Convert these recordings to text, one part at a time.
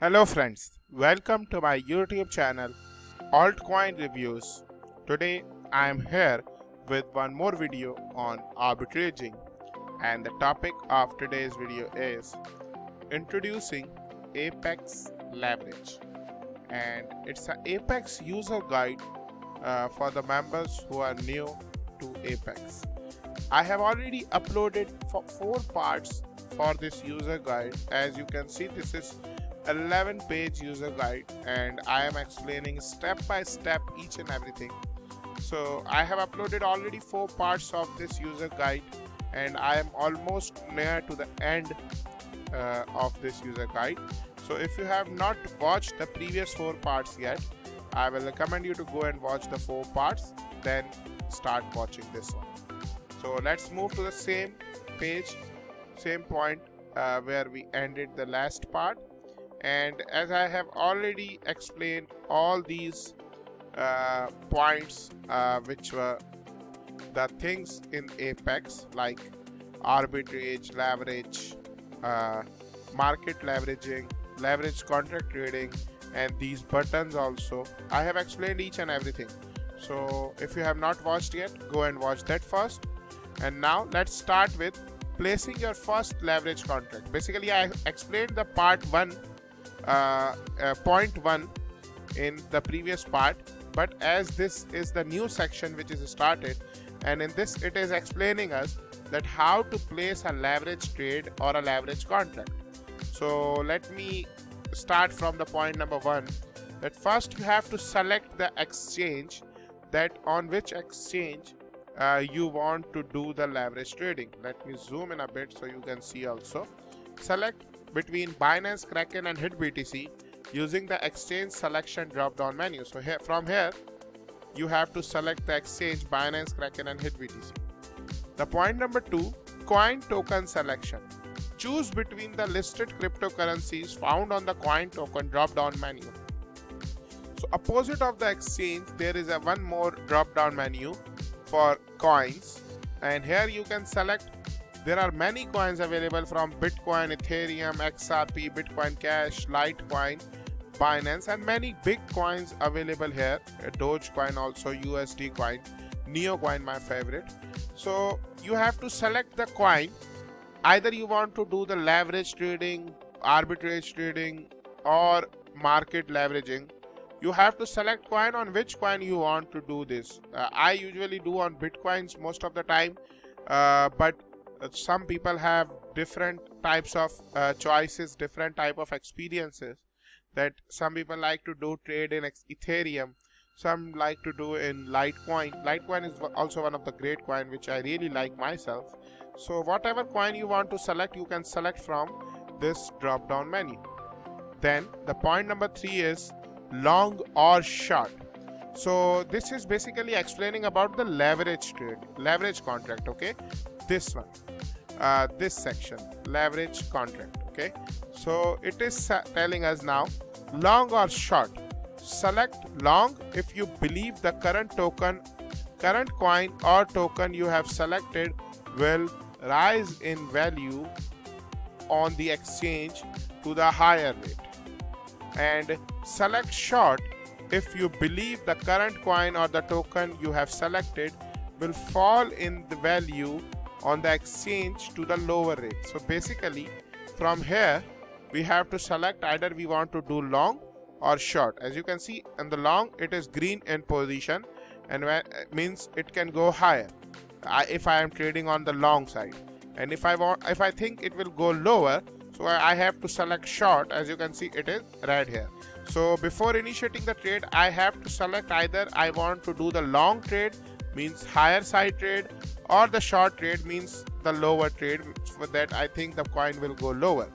Hello friends, welcome to my YouTube channel Altcoin Reviews. Today I am here with one more video on arbitraging, and the topic of today's video is introducing Apex Leverage, and it's an Apex user guide for the members who are new to Apex. I have already uploaded 4 parts for this user guide. As you can see, this is 11-page user guide and I am explaining step by step each and everything. So I have uploaded already 4 parts of this user guide and I am almost near to the end of this user guide. So if you have not watched the previous 4 parts yet, I will recommend you to go and watch the 4 parts, then start watching this one. So let's move to the same page, same point where we ended the last part. And as I have already explained all these points which were the things in Apex, like arbitrage, leverage, market leveraging, leverage contract trading, and these buttons also, I have explained each and everything. So if you have not watched yet, go and watch that first. And now let's start with placing your first leverage contract. Basically I explained the part 1 point 1 in the previous part, but as this is the new section which is started, and in this it is explaining us that how to place a leverage trade or a leverage contract. So let me start from the point number 1, that first you have to select the exchange, that on which exchange you want to do the leverage trading. Let me zoom in a bit so you can see also. Select between Binance, Kraken and HitBTC using the exchange selection drop down menu. So here, from here you have to select the exchange Binance, Kraken and HitBTC. The point number 2, coin token selection. Choose between the listed cryptocurrencies found on the coin token drop down menu. So opposite of the exchange there is a one more drop down menu for coins, and here you can select. There are many coins available from Bitcoin, Ethereum, XRP, Bitcoin Cash, Litecoin, Binance, and many big coins available here. Dogecoin also, USD coin, Neo coin my favorite. So you have to select the coin. Either you want to do the leverage trading, arbitrage trading, or market leveraging. You have to select coin on which coin you want to do this. I usually do on Bitcoins most of the time, but some people have different types of choices, different type of experiences. That some people like to do trade in Ethereum, some like to do in Litecoin. Litecoin is also one of the great coin which I really like myself. So whatever coin you want to select, you can select from this drop down menu. Then the point number 3 is long or short. So this is basically explaining about the leverage trade, leverage contract. Okay, this one, this section, leverage contract. Okay, so it is telling us now long or short. Select long if you believe the current coin or token you have selected will rise in value on the exchange to the higher rate, and select short if you believe the current coin or the token you have selected will fall in the value on the exchange to the lower rate. So basically from here we have to select either we want to do long or short. As you can see in the long, it is green in position, and means it can go higher if I am trading on the long side, and if I think it will go lower, so I have to select short. As you can see, it is red here. So before initiating the trade, I have to select either I want to do the long trade, means higher side trade, or the short trade, means the lower trade. For that I think the coin will go lower.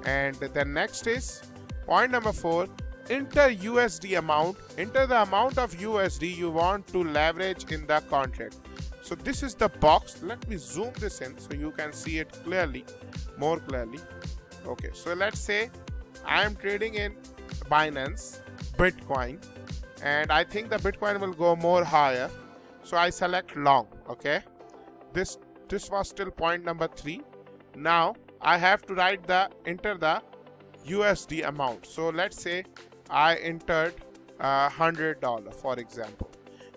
And the next is point number 4, enter USD amount. Enter the amount of USD you want to leverage in the contract. So this is the box. Let me zoom this in so you can see it clearly, more clearly. Okay, so let's say I am trading in Binance Bitcoin and I think the Bitcoin will go more higher, so I select long. Okay, this was still point number 3. Now I have to enter the USD amount. So let's say I entered $100, for example.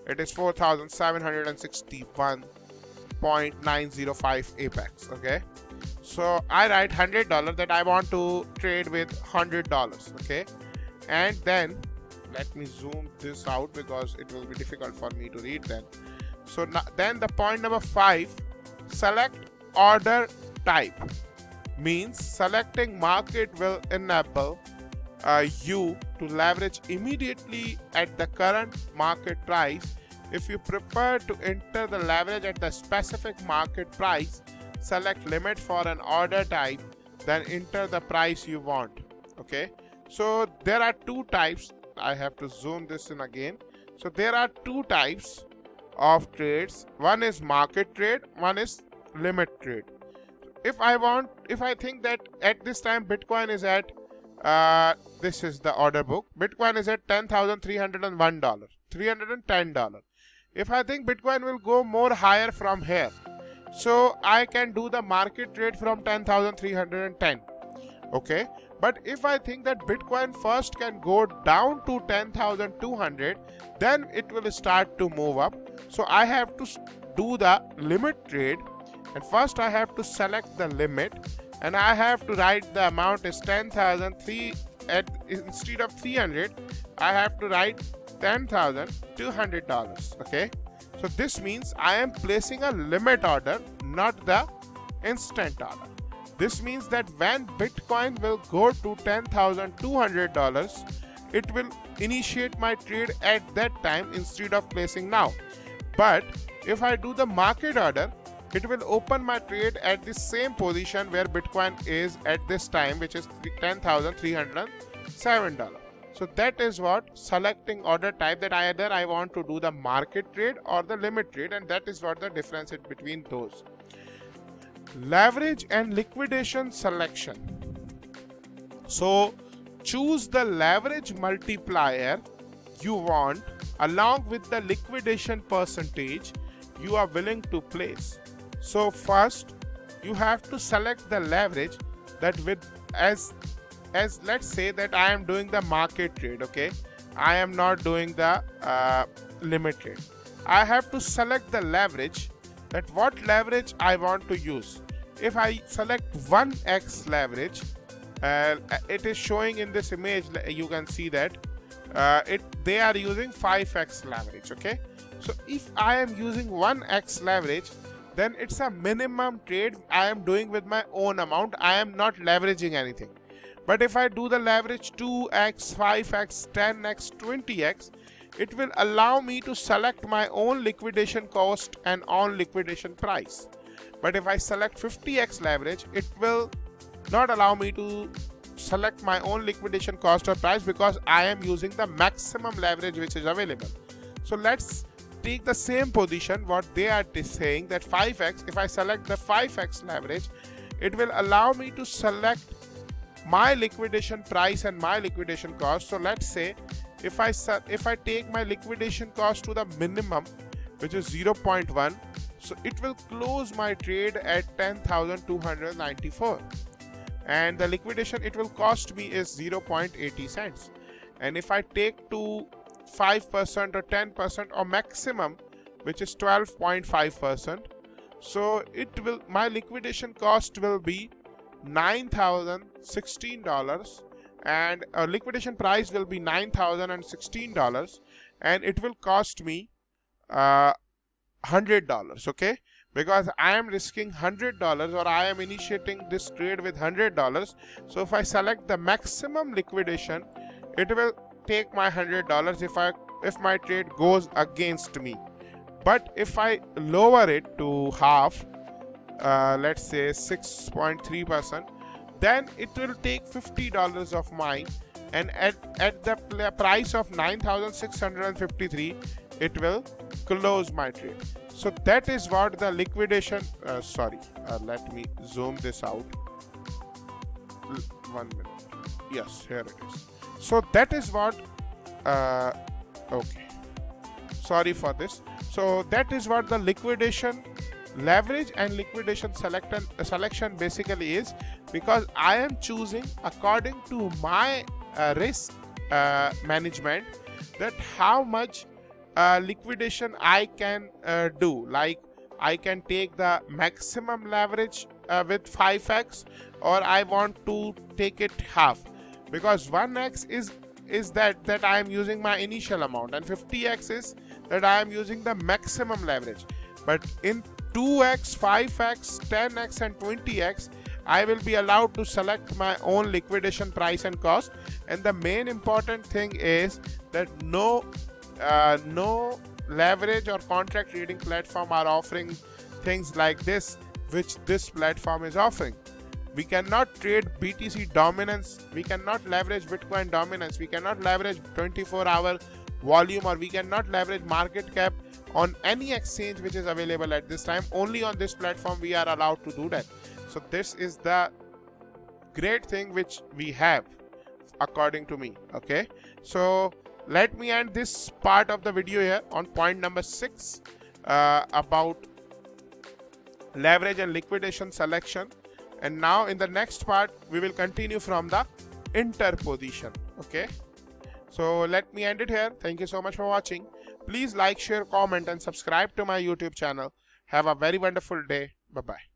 It is 4,761.905 apex. Okay, so I write $100 that I want to trade with $100. Okay, and then let me zoom this out because it will be difficult for me to read then. So then the point number 5, select order type, means selecting market will enable you to leverage immediately at the current market price. If you prefer to enter the leverage at the specific market price, select limit for an order type, then enter the price you want. Okay, so there are two types. I have to zoom this in again. So there are two types of trades. One is market trade, one is limit trade. If I think that at this time Bitcoin is at this is the order book, Bitcoin is at $10,301, $310. If I think Bitcoin will go more higher from here, so I can do the market trade from 10,310. Okay, but if I think that Bitcoin first can go down to 10,200, then it will start to move up. So I have to do the limit trade, and first I have to select the limit, and I have to write the amount is 10,003. Instead of 300, I have to write $10,200. Okay, so this means I am placing a limit order, not the instant order. This means that when Bitcoin will go to $10,200, it will initiate my trade at that time instead of placing now. But if I do the market order, it will open my trade at the same position where Bitcoin is at this time, which is $10,307. So that is what selecting order type, that either I want to do the market trade or the limit trade, and that is what the difference is between those. Leverage and liquidation selection. So choose the leverage multiplier you want along with the liquidation percentage you are willing to place. So first you have to select the leverage that with as let's say that I am doing the market trade. Okay, I am not doing the limit trade. I have to select the leverage, that what leverage I want to use. If I select 1x leverage, it is showing in this image, you can see that they are using 5x leverage. Okay, so if I am using 1x leverage, then it's a minimum trade I am doing with my own amount. I am not leveraging anything. But if I do the leverage 2x, 5x, 10x, 20x, it will allow me to select my own liquidation cost and own liquidation price. But if I select 50x leverage, it will not allow me to select my own liquidation cost or price, because I am using the maximum leverage which is available. So let's take the same position what they are saying, that 5x. If I select the 5x leverage, it will allow me to select my liquidation price and my liquidation cost. So let's say if I take my liquidation cost to the minimum, which is 0.1, so it will close my trade at 10,294, and the liquidation it will cost me is 0.80 cents. And if I take to 5% or 10% or maximum, which is 12.5%, so my liquidation cost will be $9,016, and liquidation price will be $9,016, and it will cost me $100. Okay, because I am risking $100, or I am initiating this trade with $100. So if I select the maximum liquidation, it will take my $100 if my trade goes against me. But if I lower it to half, let's say 6.3%, then it will take $50 of mine, and at the price of 9,653, it will close my trade. So that is what the liquidation let me zoom this out. 1 minute. Yes, here it is. So that is what okay, sorry for this. So that is what the liquidation leverage and liquidation selection basically is. because I am choosing according to my risk management that how much liquidation I can do. Like I can take the maximum leverage with 5x, or I want to take it half, because 1x is that I am using my initial amount, and 50x is that I am using the maximum leverage. But in 2x, 5x, 10x and 20x, I will be allowed to select my own liquidation price and cost. And the main important thing is that no leverage or contract trading platform are offering things like this, which this platform is offering. We cannot trade BTC dominance, we cannot leverage Bitcoin dominance, we cannot leverage 24-hour volume, or we cannot leverage market cap on any exchange which is available at this time. Only on this platform we are allowed to do that. So this is the great thing which we have according to me. Okay, so let me end this part of the video here on point number 6 about leverage and liquidation selection. And now in the next part we will continue from the interposition. Okay, so let me end it here. Thank you so much for watching. Please like, share, comment and subscribe to my YouTube channel. Have a very wonderful day. Bye bye.